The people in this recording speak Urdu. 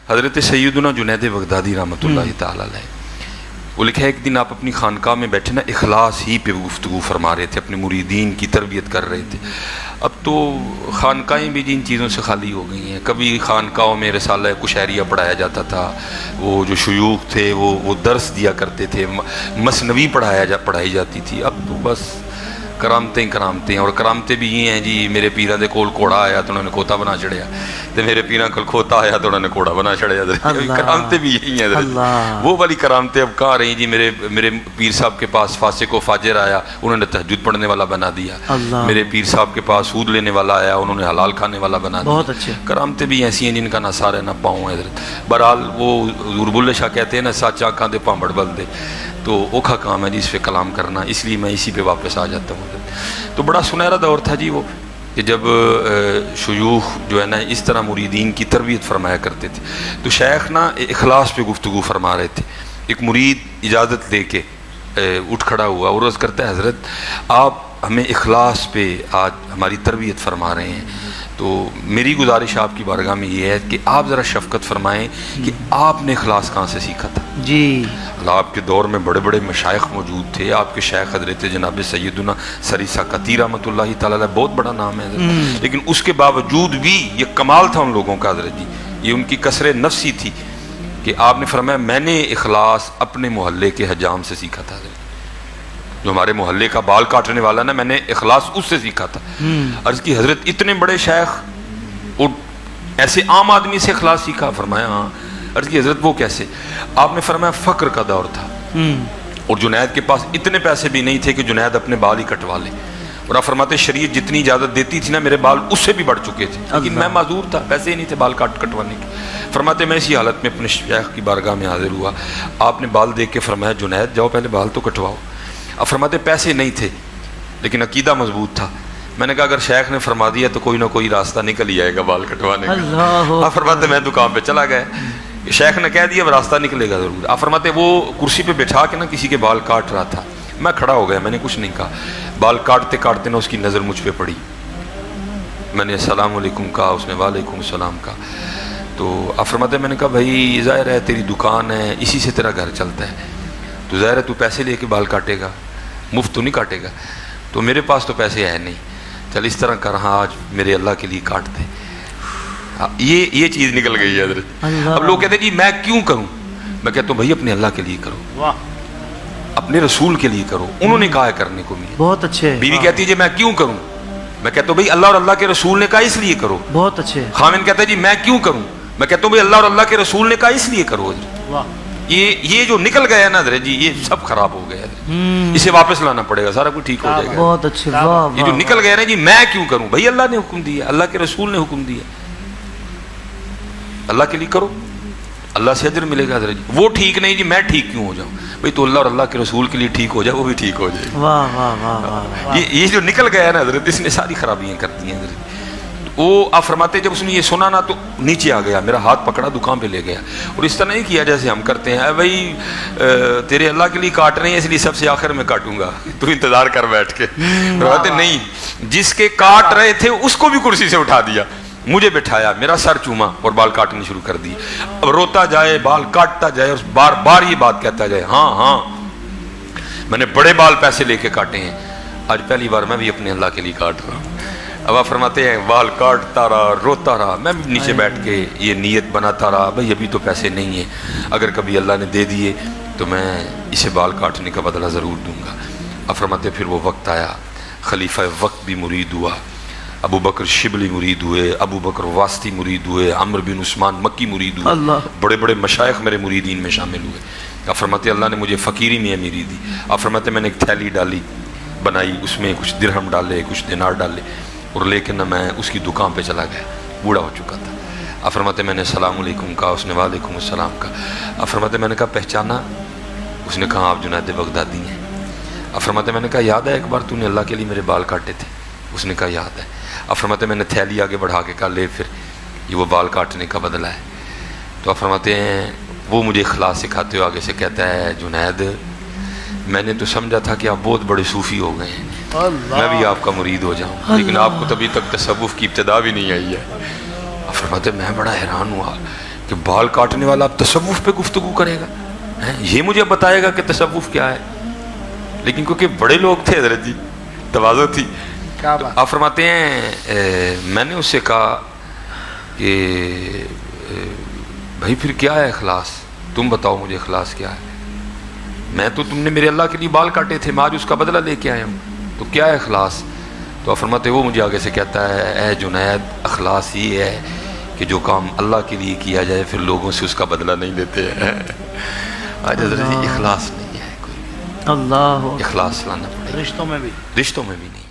حضرت سیدنا جنید بغدادی رحمۃ اللہ تعالی علیہ، وہ لکھا ہے ایک دن آپ اپنی خانقاہ میں بیٹھے نا، اخلاص ہی پہ گفتگو فرما رہے تھے، اپنے مریدین کی تربیت کر رہے تھے۔ اب تو خانقاہیں بھی جن چیزوں سے خالی ہو گئی ہیں۔ کبھی خانقاہوں میں رسالہ کشیریہ پڑھایا جاتا تھا، وہ جو شیوخ تھے وہ درس دیا کرتے تھے، مثنوی پڑھائی جاتی تھی۔ اب تو بس کرامتیں، اور کرامتیں بھی یہ ہیں جی، میرے پیراں دے کول گھوڑا آیا تو انہوں نے کھوتا بنا چڑھیا، تو میرے پیراں کول کھوتا آیا تو انہوں نے گھوڑا بنا چڑھیا۔ کرامتیں بھی یہی ہیں، وہ والی کرامتیں اب کہاں رہی جی؟ میرے پیر صاحب کے پاس فاسق و فاجر آیا، انہوں نے تہجد پڑھنے والا بنا دیا۔ میرے پیر صاحب کے پاس سود لینے والا آیا، انہوں نے حلال کھانے والا بنا دیا۔ بہت اچھے کرامتیں بھی ایسی ہیں جن کا نہ سارے نہ پاؤں ہے حضرت۔ بہرحال وہ حضور بلے شاہ کہتے ہیں نا، سچ آنکھاں دے پامبڑ بل دے، تو اوکھا کام ہے جی اس پہ کلام کرنا، اس لیے میں اسی پہ واپس آ جاتا ہوں۔ تو بڑا سنہرا دور تھا جی وہ، کہ جب شیوخ جو ہے نا اس طرح مریدین کی تربیت فرمایا کرتے تھے۔ تو شیخ نا اخلاص پہ گفتگو فرما رہے تھے۔ ایک مرید اجازت لے کے اٹھ کھڑا ہوا اور عرض کرتا ہے، حضرت آپ ہمیں اخلاص پہ آج ہماری تربیت فرما رہے ہیں، تو میری گزارش آپ کی بارگاہ میں یہ ہے کہ آپ ذرا شفقت فرمائیں کہ آپ نے اخلاص کہاں سے سیکھا تھا؟ جی آپ کے دور میں بڑے بڑے مشائخ موجود تھے، آپ کے شیخ حضرت جناب سیدنا سری ساکتی رحمۃ اللہ تعالی علیہ، بہت بڑا نام ہے حضرت، لیکن اس کے باوجود بھی یہ کمال تھا ان لوگوں کا حضرت جی، یہ ان کی کثر نفسی تھی کہ آپ نے فرمایا میں نے اخلاص اپنے محلے کے حجام سے سیکھا تھا حضرت، جو ہمارے محلے کا بال کاٹنے والا نا، میں نے اخلاص اس سے سیکھا تھا۔ عرض کی حضرت اتنے بڑے شیخ اور ایسے عام آدمی سے اخلاص سیکھا؟ فرمایا ہاں۔ عرض کی حضرت وہ کیسے؟ آپ نے فرمایا فقر کا دور تھا اور جنید کے پاس اتنے پیسے بھی نہیں تھے کہ جنید اپنے بال ہی کٹوا لے، اور آپ فرماتے شریعت جتنی اجازت دیتی تھی نا، میرے بال اس سے بھی بڑھ چکے تھے، لیکن میں معذور تھا، پیسے ہی نہیں تھے بال کٹوانے کے۔ فرماتے میں اسی حالت میں اپنے شیخ کی بارگاہ میں حاضر ہوا، آپ نے بال دیکھ کے فرمایا جنید جاؤ پہلے بال تو کٹواؤ۔ اب فرماتے پیسے نہیں تھے لیکن عقیدہ مضبوط تھا۔ میں نے کہا اگر شیخ نے فرما دیا تو کوئی نہ کوئی راستہ نکل ہی آئے گا بال کٹوانے کا۔ آپ فرماتے میں دکان پہ چلا گیا، شیخ نے کہہ دیا راستہ نکلے گا ضرور۔ آپ فرماتے وہ کرسی پہ بٹھا کے نا کسی کے بال کاٹ رہا تھا، میں کھڑا ہو گیا، میں نے کچھ نہیں کہا۔ بال کاٹتے کاٹتے نا اس کی نظر مجھ پہ پڑی، میں نے السلام علیکم کہا، اس نے وعلیکم السلام کہا۔ تو آپ فرماتے میں نے کہا بھائی ظاہر ہے تیری دکان ہے، اسی سے تیرا گھر چلتا ہے، تو ظاہر ہے تو پیسے لے کے بال کاٹے گا، مفت تو نہیں کاٹے گا۔ تو میرے پاس تو پیسے ہے نہیں، چل اس طرح کر، ہاں آج میرے اللہ کے لیے کاٹ دے۔ یہ چیز نکل گئی ہے حضرت۔ اب لوگ کہتے ہیں جی میں کیوں کروں؟ میں کہتا ہوں بھائی اپنے اللہ کے لیے کرو، اپنے رسول کے لیے کرو، انہوں نے کہا ہے کرنے کو مجھے۔ بہت اچھے۔ بیوی کہتی ہے جی میں کیوں کروں؟ میں کہتا ہوں بھائی اللہ اور اللہ کے رسول نے کہا اس لیے کرو۔ بہت اچھے۔ خامن کہتا ہے جی میں کیوں کروں؟ میں کہتا ہوں بھائی اللہ اور اللہ کے رسول نے کہا اس لیے کرو حضرت۔ یہ جو نکل گیا نا حضرت جی، یہ سب خراب ہو گیا حضرت، اسے واپس لانا پڑے گا، سارا کچھ ٹھیک ہو جائے گا۔ بہت اچھے۔ یہ جو نکل گیا نا جی میں کیوں کروں، بھائی اللہ نے حکم دیا، اللہ کے رسول نے حکم دیا، اللہ کے لیے کرو، اللہ سے اجر ملے گا حضرت جی۔ وہ ٹھیک نہیں جی میں ٹھیک کیوں ہو جاؤں؟ بھائی تو اللہ اور اللہ کے رسول کے لیے ٹھیک ہو جائے، وہ بھی ٹھیک ہو جائے۔ واہ واہ واہ واہ۔ یہ جو نکل گیا نا حضرت، اس نے ساری خرابیاں کر دی ہیں حضرت۔ وہ آپ فرماتے جب اس نے یہ سنا نا تو نیچے آ گیا، میرا ہاتھ پکڑا، دکان پہ لے گیا، اور اس طرح نہیں کیا جیسے ہم کرتے ہیں، بھائی تیرے اللہ کے لیے کاٹ رہے ہیں اس لیے سب سے آخر میں کاٹوں گا، تو انتظار کر بیٹھ کے۔ فرماتے نہیں، جس کے کاٹ رہے تھے اس کو بھی کرسی سے اٹھا دیا، مجھے بٹھایا، میرا سر چوما اور بال کاٹنے شروع کر دی۔ اب روتا جائے، بال کاٹتا جائے، اور بار بار یہ بات کہتا جائے ہاں ہاں میں نے بڑے بال پیسے لے کے کاٹے ہیں، آج پہلی بار میں بھی اپنے اللہ کے لیے کاٹ رہا ہوں۔ اب آپ فرماتے ہیں بال کاٹتا رہا، روتا رہا، میں بھی نیچے بیٹھ کے یہ نیت بناتا رہا بھائی ابھی تو پیسے نہیں ہیں، اگر کبھی اللہ نے دے دیے تو میں اسے بال کاٹنے کا بدلہ ضرور دوں گا۔ اب فرماتے پھر وہ وقت آیا، خلیفہ وقت بھی مرید ہوا، ابو بکر شبلی مرید ہوئے، ابو بکر واسطی مرید ہوئے، عمر بن عثمان مکی مرید ہوئے، بڑے بڑے مشائخ میرے مریدین میں شامل ہوئے۔ آپ فرماتے اللہ نے مجھے فقیری میں امیری دی۔ آپ فرماتے میں نے ایک تھیلی ڈالی، بنائی، اس میں کچھ درہم ڈالے، کچھ دینار ڈالے، اور لے کے نہ میں اس کی دکان پہ چلا گیا، بوڑھا ہو چکا تھا۔ آپ فرماتے میں نے السلام علیکم کہا، اس نے وعلیکم السلام کہا۔ آپ فرماتے میں نے کہا پہچانا؟ اس نے کہا آپ جنید بغدادی ہیں۔ آپ فرماتے میں نے کہا یاد ہے ایک بار تو نے اللہ کے لیے میرے بال کاٹے تھے؟ اس نے کہا یاد ہے۔ آپ فرماتے میں نے تھیلی آگے بڑھا کے کہا لے پھر یہ وہ بال کاٹنے کا بدلہ ہے۔ تو آپ فرماتے ہیں وہ مجھے اخلاص سکھاتے ہوئے آگے سے کہتا ہے جنید میں نے تو سمجھا تھا کہ آپ بہت بڑے صوفی ہو گئے ہیں، میں بھی آپ کا مرید ہو جاؤں، لیکن آپ کو تبھی تک تصوف کی ابتدا بھی نہیں آئی ہے۔ آپ فرماتے میں بڑا حیران ہوا، کہ بال کاٹنے والا اب تصوف پہ گفتگو کرے گا، یہ مجھے بتائے گا کہ تصوف کیا ہے. لیکن کیونکہ بڑے لوگ تھے حضرت جی، تواضع تھی. آپ فرماتے ہیں میں نے اس سے کہا کہ بھائی پھر کیا ہے اخلاص، تم بتاؤ مجھے اخلاص کیا ہے. میں تو تم نے میرے اللہ کے لیے بال کاٹے تھے، میں آج اس کا بدلہ لے کے آیا ہوں، تو کیا ہے اخلاص. تو آپ فرماتے وہ مجھے آگے سے کہتا ہے اے جنید، اخلاص یہ ہے کہ جو کام اللہ کے لیے کیا جائے پھر لوگوں سے اس کا بدلہ نہیں لیتے ہیں. آج حضرت جی اخلاص نہیں ہے کوئی، اللہ اخلاص لانا پڑے، رشتوں میں بھی رشتوں میں بھی نہیں.